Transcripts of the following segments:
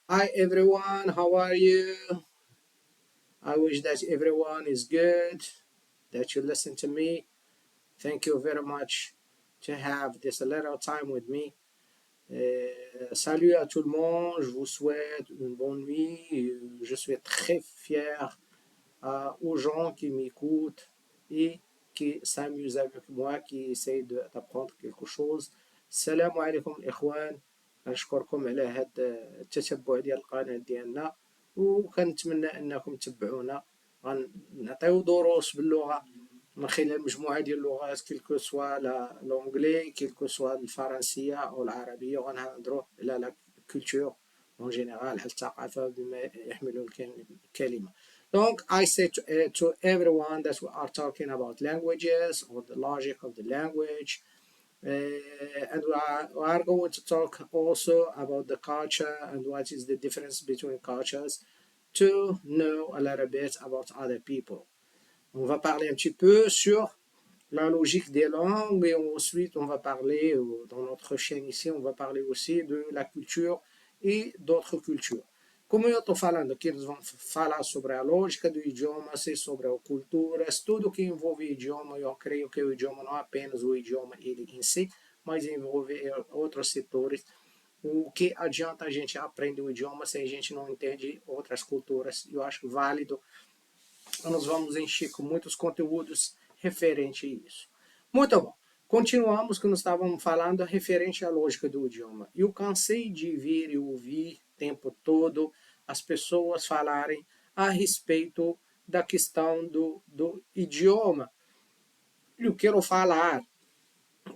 Hi everyone, how are you? I wish that everyone is good, that you listen to me. Thank you very much to have this little time with me. Salut à tout le monde, je vous souhaite une bonne nuit. Je suis très fier aux gens qui m'écoutent et qui s'amusent avec moi, qui essayent d'apprendre quelque chose. السلام عليكم الإخوان، نشكركم على هذا التتبع ديال القناة ديالنا، وكنتمنى أنكم تتبعونا. غنعطيو دروس باللغة من خلال مجموعة ديال اللغات، كيلكو سوا لونجلي، كيلكو سوا الفرنسية أو العربية، وغنهضرو على لا كولتور اون جينيرال، على الثقافة بما يحمل الكلمة. Donc, I say to everyone that we are talking about languages or the logic of the language, and we are going to talk also about the culture and what is the difference between cultures to know a little bit about other people. On va parler un petit peu sur la logique des langues et ensuite on va parler, dans notre chaîne ici, on va parler aussi de la culture e d'autres cultures. Como eu estou falando aqui, nós vamos falar sobre a lógica do idioma, sobre a cultura, tudo que envolve idioma. Eu creio que o idioma não é apenas o idioma ele em si, mas envolve outros setores. O que adianta a gente aprender o idioma se a gente não entende outras culturas? Eu acho válido. Nós vamos encher com muitos conteúdos referente a isso. Muito bom. Continuamos que nós estávamos falando referente à lógica do idioma. Eu cansei de ver e ouvir o tempo todo as pessoas falarem a respeito da questão do idioma. Eu quero falar,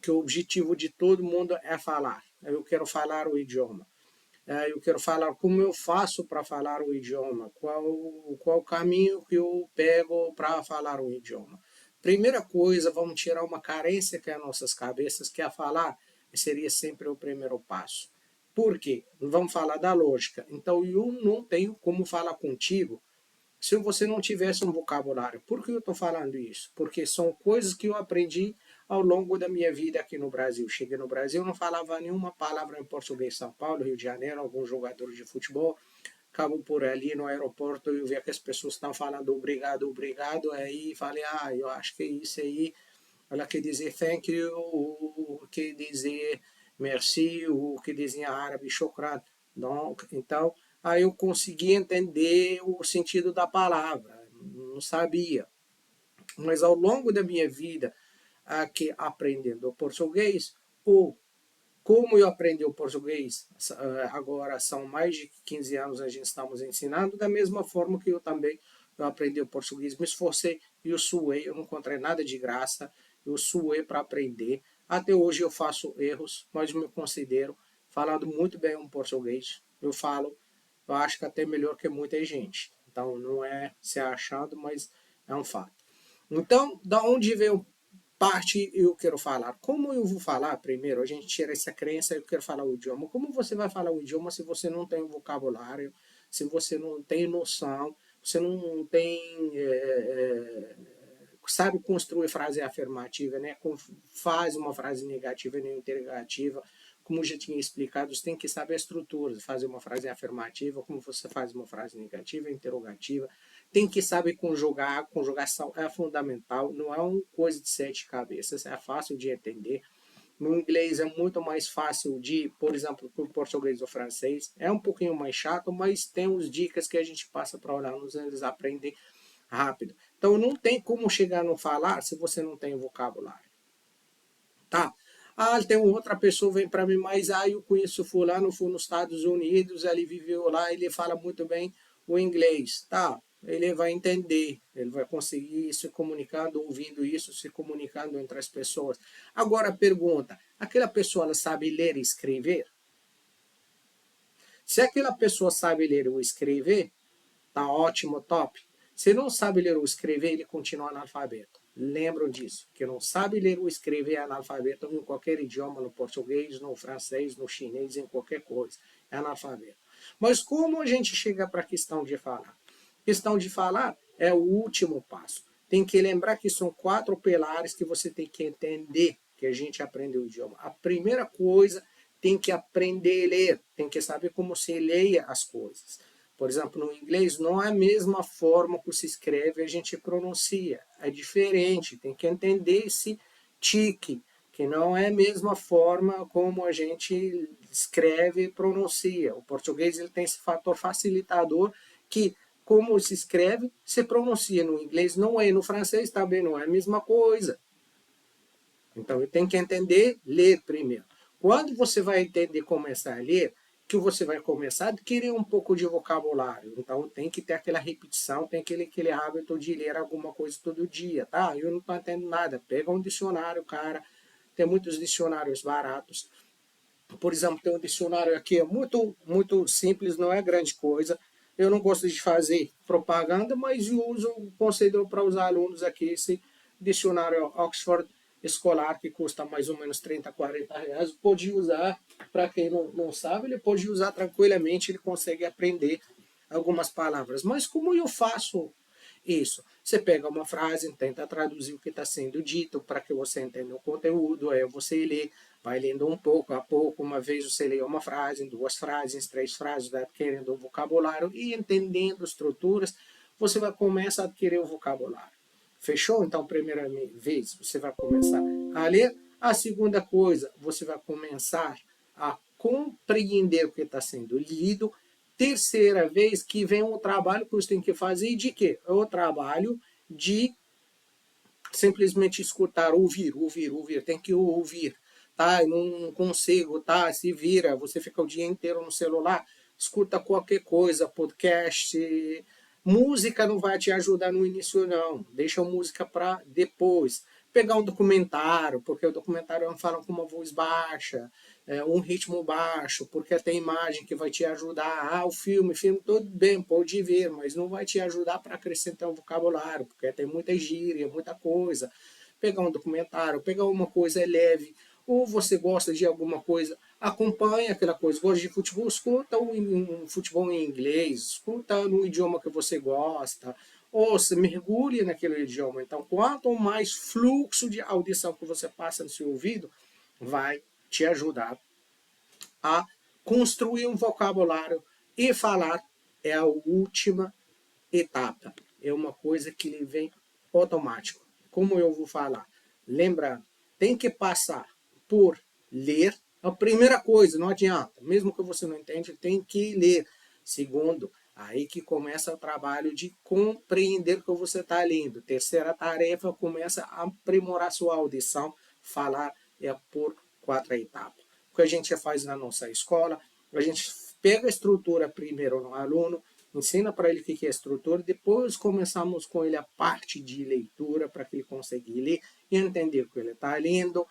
que o objetivo de todo mundo é falar. Eu quero falar o idioma. Eu quero falar como eu faço para falar o idioma, qual caminho que eu pego para falar o idioma. Primeira coisa, vamos tirar uma carência que é as nossas cabeças, que é falar, seria sempre o primeiro passo. Por quê? Vamos falar da lógica. Então, eu não tenho como falar contigo se você não tivesse um vocabulário. Por que eu estou falando isso? Porque são coisas que eu aprendi ao longo da minha vida aqui no Brasil. Cheguei no Brasil, não falava nenhuma palavra em português. São Paulo, Rio de Janeiro, alguns jogadores de futebol, acabam por ali no aeroporto, eu via que as pessoas estão falando obrigado, obrigado, aí falei, eu acho que é isso aí. Ela quer dizer thank you, o que dizer merci, o que dizer em árabe shukran. Então, aí eu consegui entender o sentido da palavra, não sabia. Mas ao longo da minha vida, aqui aprendendo o português, ou como eu aprendi o português, agora são mais de 15 anos a gente estamos ensinando, da mesma forma que eu também eu aprendi o português, me esforcei, eu suei, eu não encontrei nada de graça, eu suei para aprender. Até hoje eu faço erros, mas me considero falando muito bem um português. Eu falo, eu acho que até melhor que muita gente. Então não é se achando, mas é um fato. Então, da onde veio parte eu quero falar? Como eu vou falar primeiro? A gente tira essa crença, eu quero falar o idioma. Como você vai falar o idioma se você não tem vocabulário, se você não tem noção, você não tem sabe construir frase afirmativa, né? Faz uma frase negativa nem interrogativa. Como eu já tinha explicado, você tem que saber a estrutura, fazer uma frase afirmativa, como você faz uma frase negativa, interrogativa. Tem que saber conjugar, conjugação é fundamental, não é uma coisa de 7 cabeças, é fácil de entender. No inglês é muito mais fácil de, por exemplo, para o português ou francês, é um pouquinho mais chato, mas tem uns dicas que a gente passa para os alunos, eles aprendem rápido. Então não tem como chegar no falar se você não tem vocabulário. Tá? Tem outra pessoa vem para mim, mas eu conheço fulano, foi nos Estados Unidos, ele viveu lá, ele fala muito bem o inglês. Tá? Ele vai entender, ele vai conseguir se comunicando, ouvindo isso, se comunicando entre as pessoas. Agora pergunta, aquela pessoa ela sabe ler e escrever? Se aquela pessoa sabe ler ou escrever, tá ótimo, top. Se não sabe ler ou escrever, ele continua analfabeto. Lembram disso, que não sabe ler ou escrever é analfabeto em qualquer idioma, no português, no francês, no chinês, em qualquer coisa. É analfabeto. Mas como a gente chega para a questão de falar? A questão de falar é o último passo. Tem que lembrar que são 4 pilares que você tem que entender que a gente aprende o idioma. A primeira coisa tem que aprender a ler, tem que saber como se leia as coisas. Por exemplo, no inglês não é a mesma forma que se escreve e a gente pronuncia, é diferente, tem que entender esse tique, que não é a mesma forma como a gente escreve e pronuncia. O português ele tem esse fator facilitador que, como se escreve, se pronuncia. No inglês não é, no francês também não é a mesma coisa. Então, tem que entender, ler primeiro. Quando você vai entender começar a ler, que você vai começar a adquirir um pouco de vocabulário. Então, tem que ter aquela repetição, tem aquele hábito de ler alguma coisa todo dia, tá? Eu não estou entendendo nada. Pega um dicionário, cara. Tem muitos dicionários baratos. Por exemplo, tem um dicionário aqui, é muito simples, não é grande coisa. Eu não gosto de fazer propaganda, mas eu considero para os alunos aqui esse dicionário Oxford escolar, que custa mais ou menos 30, 40 reais. Pode usar, para quem não sabe, ele pode usar tranquilamente, ele consegue aprender algumas palavras. Mas como eu faço isso? Você pega uma frase, tenta traduzir o que está sendo dito para que você entenda o conteúdo, aí você lê, vai lendo um pouco a pouco, uma vez você lê uma frase, duas frases, três frases, vai adquirindo o vocabulário e entendendo estruturas, você vai começar a adquirir o vocabulário. Fechou? Então, primeira vez, você vai começar a ler. A segunda coisa, você vai começar a compreender o que está sendo lido. Terceira vez que vem um trabalho que você tem que fazer de quê? É o trabalho de simplesmente escutar, ouvir. Tem que ouvir, tá? Eu não consigo, tá? Se vira, você fica o dia inteiro no celular, escuta qualquer coisa, podcast, música não vai te ajudar no início não, deixa a música para depois. Pegar um documentário, porque o documentário fala com uma voz baixa, um ritmo baixo, porque tem imagem que vai te ajudar. Ah, o filme tudo bem, pode ver, mas não vai te ajudar para acrescentar o vocabulário, porque tem muita gíria, muita coisa. Pegar um documentário, pegar uma coisa leve, ou você gosta de alguma coisa, acompanha aquela coisa. Gosta de futebol, escuta um futebol em inglês, escuta no idioma que você gosta, ou se mergulhe naquele idioma. Então, quanto mais fluxo de audição que você passa no seu ouvido, vai te ajudar a construir um vocabulário e falar é a última etapa. É uma coisa que lhe vem automático. Como eu vou falar? Lembrando, tem que passar por ler. A primeira coisa, não adianta. Mesmo que você não entenda, tem que ler. Segundo, aí que começa o trabalho de compreender o que você está lendo. Terceira tarefa, começa a aprimorar sua audição. Falar é por 4 etapas. O que a gente faz na nossa escola, a gente pega a estrutura primeiro no aluno, ensina para ele o que é estrutura, depois começamos com ele a parte de leitura para que ele consiga ler e entender o que ele está lendo.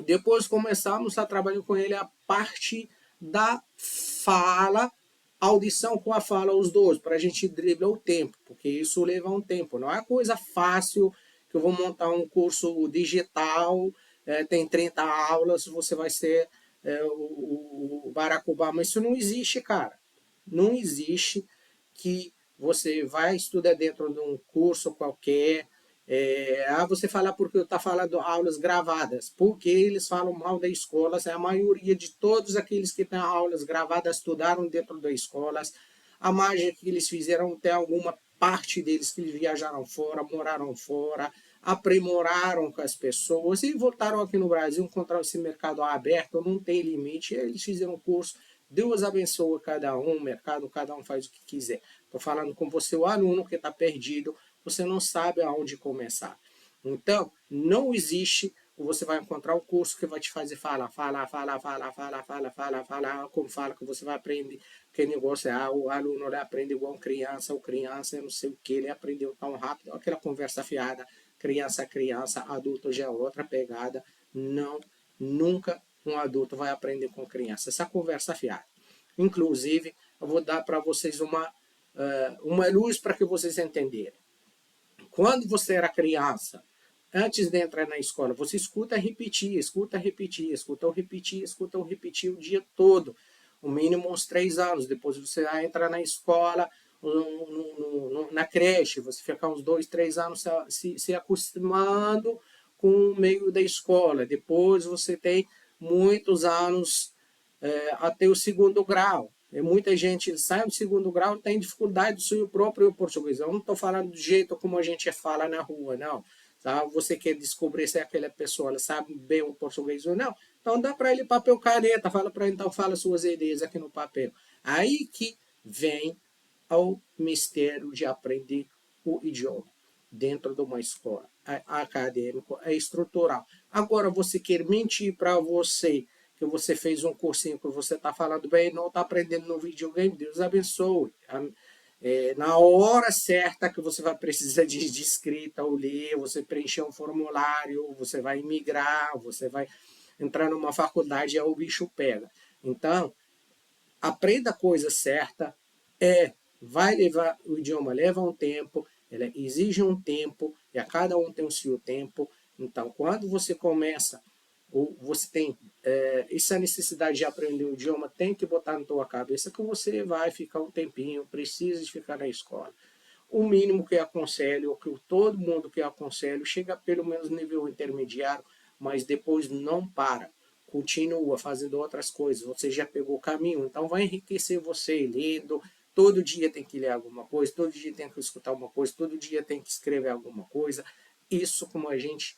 Depois começamos a trabalhar com ele a parte da fala, audição com a fala, os dois, para a gente driblar o tempo, porque isso leva um tempo. Não é coisa fácil que eu vou montar um curso digital, tem 30 aulas, você vai ser o Barack Obama. Isso não existe, cara. Não existe que você vai estudar dentro de um curso qualquer. Você fala porque está falando aulas gravadas, porque eles falam mal da escola. A maioria de todos aqueles que têm aulas gravadas estudaram dentro das escolas. A mágica que eles fizeram, tem alguma parte deles que viajaram fora, moraram fora, aprimoraram com as pessoas e voltaram aqui no Brasil, encontraram esse mercado aberto, não tem limite. Eles fizeram um curso. Deus abençoa cada um, o mercado, cada um faz o que quiser. Estou falando com você, o aluno que está perdido, você não sabe aonde começar. Então, não existe, você vai encontrar um curso que vai te fazer falar, como fala que você vai aprender, que negócio o aluno ele aprende igual criança, ou criança, eu não sei o que, ele aprendeu tão rápido, aquela conversa fiada, criança, adulto já é outra pegada, não, nunca um adulto vai aprender com criança. Essa conversa fiada. Inclusive, eu vou dar para vocês uma luz para que vocês entenderem. Quando você era criança, antes de entrar na escola, você escuta repetir o dia todo. O mínimo uns 3 anos. Depois você vai entrar na escola, na creche, você fica uns 2, 3 anos se acostumando com o meio da escola. Depois você tem muitos anos até o segundo grau. E muita gente sai do segundo grau e tem dificuldade do seu próprio português. Eu não estou falando do jeito como a gente fala na rua, não. Tá? Você quer descobrir se aquela pessoa ela sabe bem o português ou não. Então dá para ele papel caneta, fala para ele, então fala suas ideias aqui no papel. Aí que vem ao mistério de aprender o idioma dentro de uma escola acadêmica, é estrutural. Agora, você quer mentir para você que você fez um cursinho que você está falando bem e não está aprendendo no videogame, Deus abençoe. Na hora certa que você vai precisar de escrita ou ler, você preencher um formulário, você vai migrar, você vai entrar numa faculdade e o bicho pega. Então, aprenda a coisa certa, vai levar, o idioma leva um tempo, ele exige um tempo, e a cada um tem o seu tempo. Então, quando você começa, ou você tem essa necessidade de aprender o idioma, tem que botar na tua cabeça que você vai ficar um tempinho, precisa de ficar na escola. O mínimo que eu aconselho, o que todo mundo que eu aconselho, chega pelo menos nível intermediário, mas depois não para. Continua fazendo outras coisas. Você já pegou o caminho, então vai enriquecer você lendo. Todo dia tem que ler alguma coisa, todo dia tem que escutar alguma coisa, todo dia tem que escrever alguma coisa. Isso como a gente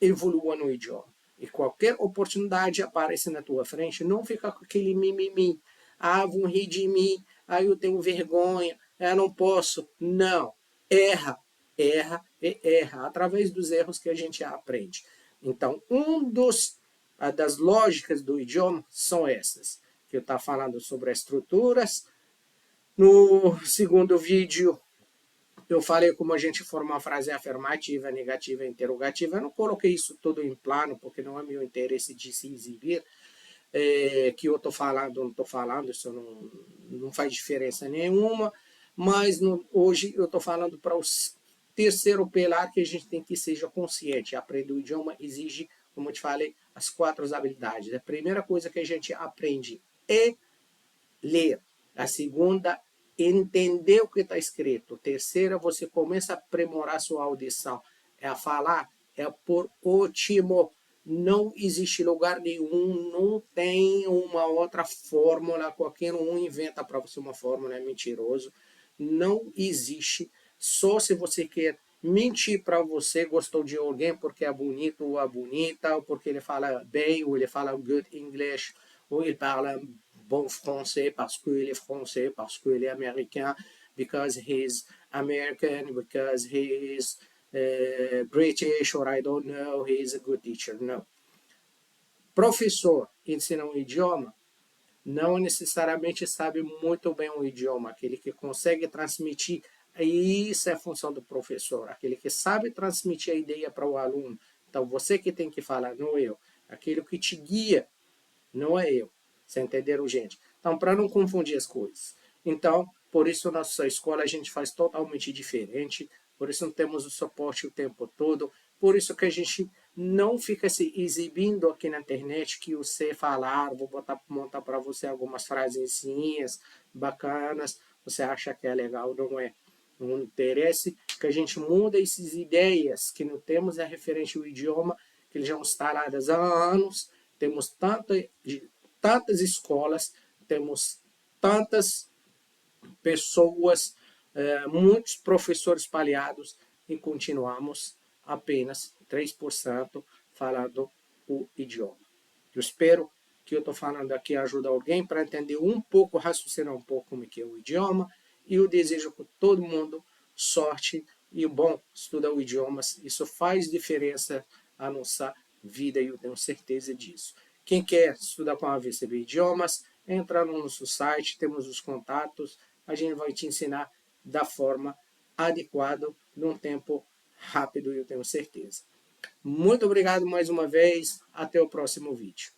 evolua no idioma. E qualquer oportunidade aparece na tua frente, não fica com aquele mimimi. Ah, vão rir de mim, ah, eu tenho vergonha, eu não posso. Não. Erra, erra e erra. Através dos erros que a gente aprende. Então, das lógicas do idioma são essas. Que eu estava falando sobre as estruturas. No segundo vídeo, eu falei como a gente forma uma frase afirmativa, negativa, interrogativa. Eu não coloquei isso tudo em plano, porque não é meu interesse de se exibir. Que eu estou falando, não estou falando, isso não faz diferença nenhuma. Mas hoje eu estou falando para o terceiro pilar que a gente tem que seja consciente. Aprender o idioma exige, como eu te falei, as 4 habilidades. A primeira coisa que a gente aprende é ler. A segunda, entender o que está escrito. A terceira, você começa a aprimorar sua audição. É a falar, é por ótimo. Não existe lugar nenhum, não tem uma outra fórmula. Qualquer um inventa para você uma fórmula, é mentiroso. Não existe. Só se você quer mentir para você, gostou de alguém porque é bonito ou é bonita, ou porque ele fala bem, ou ele fala good English, ou ele fala bon français parce qu'il est français, parce qu'il est américain, because he's American, because he is British, or I don't know, he is a good teacher. No. Professor ensina um idioma, não necessariamente sabe muito bem o idioma, aquele que consegue transmitir, isso é a função do professor, aquele que sabe transmitir a ideia para o aluno. Então, você que tem que falar, não eu. Aquele que te guia, não é eu. Vocês entenderam, gente? Então, para não confundir as coisas. Então, por isso, na nossa escola a gente faz totalmente diferente, por isso não temos o suporte o tempo todo, por isso que a gente não fica se exibindo aqui na internet que você falar, vou montar para você algumas frasezinhas bacanas, você acha que é legal, não é? Não interessa que a gente muda essas ideias, que não temos referente ao idioma, que já estão instaladas há anos, temos tantas escolas, temos tantas pessoas, muitos professores espalhados e continuamos apenas 3% falando o idioma. Eu espero que eu estou falando aqui ajude alguém para entender um pouco, raciocinar um pouco como é que é o idioma, e eu desejo que todo mundo sorte e bom estudar o idiomas. Isso faz diferença na nossa vida e eu tenho certeza disso. Quem quer estudar com a VCB Idiomas, entra no nosso site, temos os contatos, a gente vai te ensinar da forma adequada, num tempo rápido, eu tenho certeza. Muito obrigado mais uma vez, até o próximo vídeo.